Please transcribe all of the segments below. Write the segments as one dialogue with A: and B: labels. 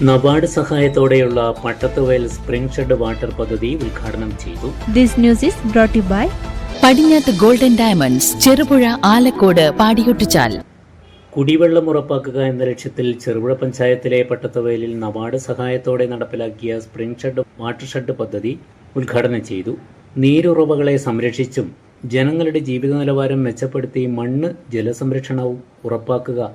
A: NABARD സഹായത്തോടെയുള്ള Pattathuvayal spring shed water പദ്ധതി ഉദ്ഘാടനം ചെയ്തു.
B: This news is brought you by
C: Padinjath golden diamonds, Cherupuzha, Alakode, Padiyottuchal.
A: കുടിവെള്ളം ഉറപ്പാക്കുക എന്ന ലക്ഷ്യത്തിൽ ചെറുപുഴ പഞ്ചായത്തിലെ പട്ടത്തുവയലിൽ നബാർഡ് സഹായത്തോടെ നടപ്പിലാക്കിയ സ്പ്രിംഗ് ഷെഡ് വാട്ടർ ഷെഡ് പദ്ധതി ഉദ്ഘാടനം ചെയ്തു. നീരുറവകളെ സംരക്ഷിച്ചും ജനങ്ങളുടെ ജീവിത നിലവാരം മെച്ചപ്പെടുത്തി മണ്ണ് ജലസംരക്ഷണവും ഉറപ്പാക്കുക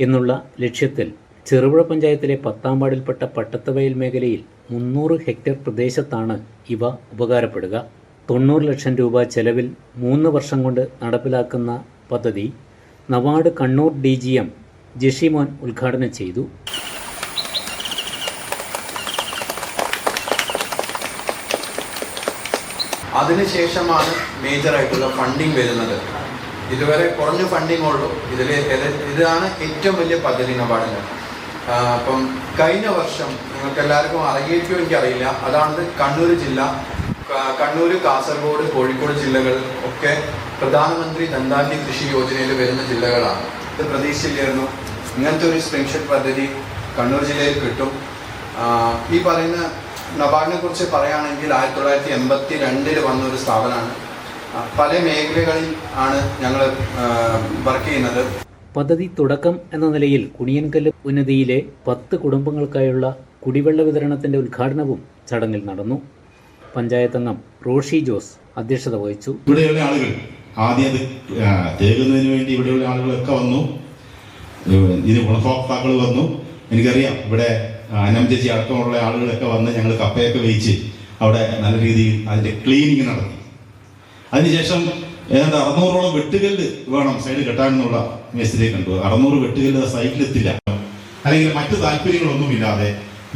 A: എന്നുള്ള ലക്ഷ്യത്തിൽ ചെറുപുഴ പഞ്ചായത്തിലെ 10-ാം വാർഡിൽപ്പെട്ട പട്ടത്തുവയൽ മേഖലയിൽ 300 ഹെക്ടർ പ്രദേശത്താണ് ഇവ ഉപകാരപ്പെടുക. 90 ലക്ഷം രൂപ ചെലവിൽ 3 വർഷം കൊണ്ട് നടപ്പിലാക്കുന്ന പദ്ധതി നബാർഡ് കണ്ണൂർ DGM ജഷിമോൻ ഉദ്ഘാടനം ചെയ്തു.
D: അതിനുശേഷമാണ് മേജറായിട്ടുള്ള ഫണ്ടിങ് വരുന്നത്. ഇതുവരെ കുറഞ്ഞ ഫണ്ടിങ് ഉള്ളൂ. ഇതാണ് ഏറ്റവും വലിയ പദ്ധതി നബാർഡിൻ്റെ. അപ്പം കഴിഞ്ഞ വർഷം നിങ്ങൾക്ക് എല്ലാവർക്കും അറിയിക്കുമോ എനിക്കറിയില്ല, അതാണ് കണ്ണൂർ ജില്ല, കണ്ണൂർ, കാസർഗോഡ്, കോഴിക്കോട് ജില്ലകൾ ഒക്കെ പ്രധാനമന്ത്രി ധൻധാന്യ കൃഷി യോജനയിൽ വരുന്ന ജില്ലകളാണ്. ഇത് പ്രതീക്ഷിച്ചില്ലായിരുന്നു ഇങ്ങനത്തെ ഒരു സ്പ്രിംഗ് ഷെഡ് പദ്ധതി കണ്ണൂർ ജില്ലയിൽ കിട്ടും. ഈ പറയുന്ന നബാർഡിനെ കുറിച്ച് പറയുകയാണെങ്കിൽ 1982 വന്ന ഒരു സ്ഥാപനമാണ്. പല മേഖലകളിൽ ആണ് ഞങ്ങൾ വർക്ക് ചെയ്യുന്നത്.
A: പദ്ധതി തുടക്കം എന്ന നിലയിൽ കുണിയൻകല്ല് ഉന്നതിയിലെ 10 കുടുംബങ്ങൾക്കായുള്ള കുടിവെള്ള വിതരണത്തിന്റെ ഉദ്ഘാടനവും ചടങ്ങിൽ നടന്നു. പഞ്ചായത്ത് അംഗം റോഷി ജോസ് അധ്യക്ഷത വഹിച്ചു.
E: ഇവിടെയുള്ള ആളുകൾ ആദ്യം അത് തേകുന്നതിന് വേണ്ടി ഇവിടെയുള്ള ആളുകളൊക്കെ വന്നു, ഇതിന് ഗുണഭോക്താക്കൾ വന്നു. എനിക്കറിയാം ഇവിടെ അനംചേച്ചി അടക്കമുള്ള ആളുകളൊക്കെ വന്ന് ഞങ്ങൾ കപ്പയൊക്കെ വേയിച്ച് അവിടെ നല്ല രീതിയിൽ അതിൻ്റെ ക്ലീനിങ് നടത്തി. അതിനുശേഷം ഏതാണ്ട് 600ഓളം വെട്ടുകല്ല് വേണം സൈഡ് കെട്ടാനെന്നുള്ള മേസ്തിരിയെ കണ്ടു. 600 വെട്ടുകല്ല് സൈറ്റിലെത്തില്ല. അല്ലെങ്കിൽ മറ്റു താല്പര്യങ്ങളൊന്നുമില്ലാതെ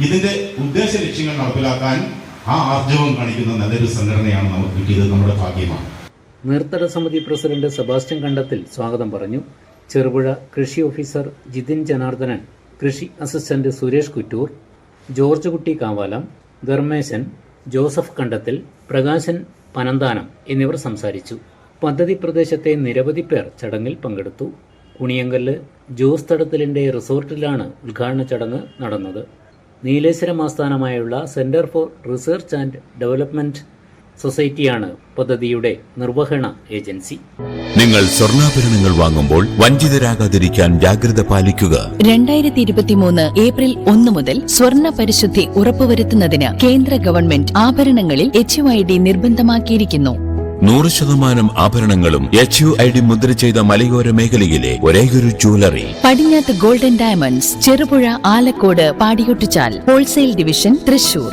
E: ഇതിന്റെ ഉദ്ദേശ ലക്ഷ്യങ്ങൾ നടപ്പിലാക്കാൻ ആ ആർജവം കാണിക്കുന്ന നല്ലൊരു സംഘടനയാണ് നമുക്ക് കിട്ടിയത്. നമ്മുടെ ഭാഗ്യമാണ്.
A: നീർത്തട സമിതി പ്രസിഡന്റ് സെബാസ്റ്റ്യൻ കണ്ടത്തിൽ സ്വാഗതം പറഞ്ഞു. ചെറുപുഴ കൃഷി ഓഫീസർ ജിതിൻ ജനാർദ്ദനൻ, കൃഷി അസിസ്റ്റന്റ് സുരേഷ് കുറ്റൂർ, ജോർജ് കുട്ടി കാവാലം, ധർമ്മേശൻ, ജോസഫ് കണ്ടത്തിൽ, പ്രകാശൻ പനന്താനം എന്നിവർ സംസാരിച്ചു. പദ്ധതി പ്രദേശത്തെ നിരവധി പേർ ചടങ്ങിൽ പങ്കെടുത്തു. കുണിയങ്കല്ല് ജോസ് തടത്തിലിൻ്റെ റിസോർട്ടിലാണ് ഉദ്ഘാടന ചടങ്ങ് നടന്നത്. നീലേശ്വരം ആസ്ഥാനമായുള്ള centre for research and development സൊസൈറ്റിയാണ് പദ്ധതിയുടെ നിർവഹണ ഏജൻസി.
F: നിങ്ങൾ സ്വർണ്ണാഭരണങ്ങൾ വാങ്ങുമ്പോൾ വഞ്ചിതരാകാതിരിക്കാൻ ജാഗ്രത പാലിക്കുക.
C: 2023 ഏപ്രിൽ 1 മുതൽ സ്വർണ്ണ പരിശുദ്ധി ഉറപ്പുവരുത്തുന്നതിന് കേന്ദ്ര ഗവൺമെന്റ് ആഭരണങ്ങളിൽ HUID നിർബന്ധമാക്കിയിരിക്കുന്നു.
F: 100% ആഭരണങ്ങളും HUID മുദ്ര ചെയ്ത മലയോര മേഖലയിലെ ഒരേയൊരു jewellery
C: Padinjath golden diamonds, Cherupuzha, Alakode, Padiyottuchal, wholesale division, Thrissur.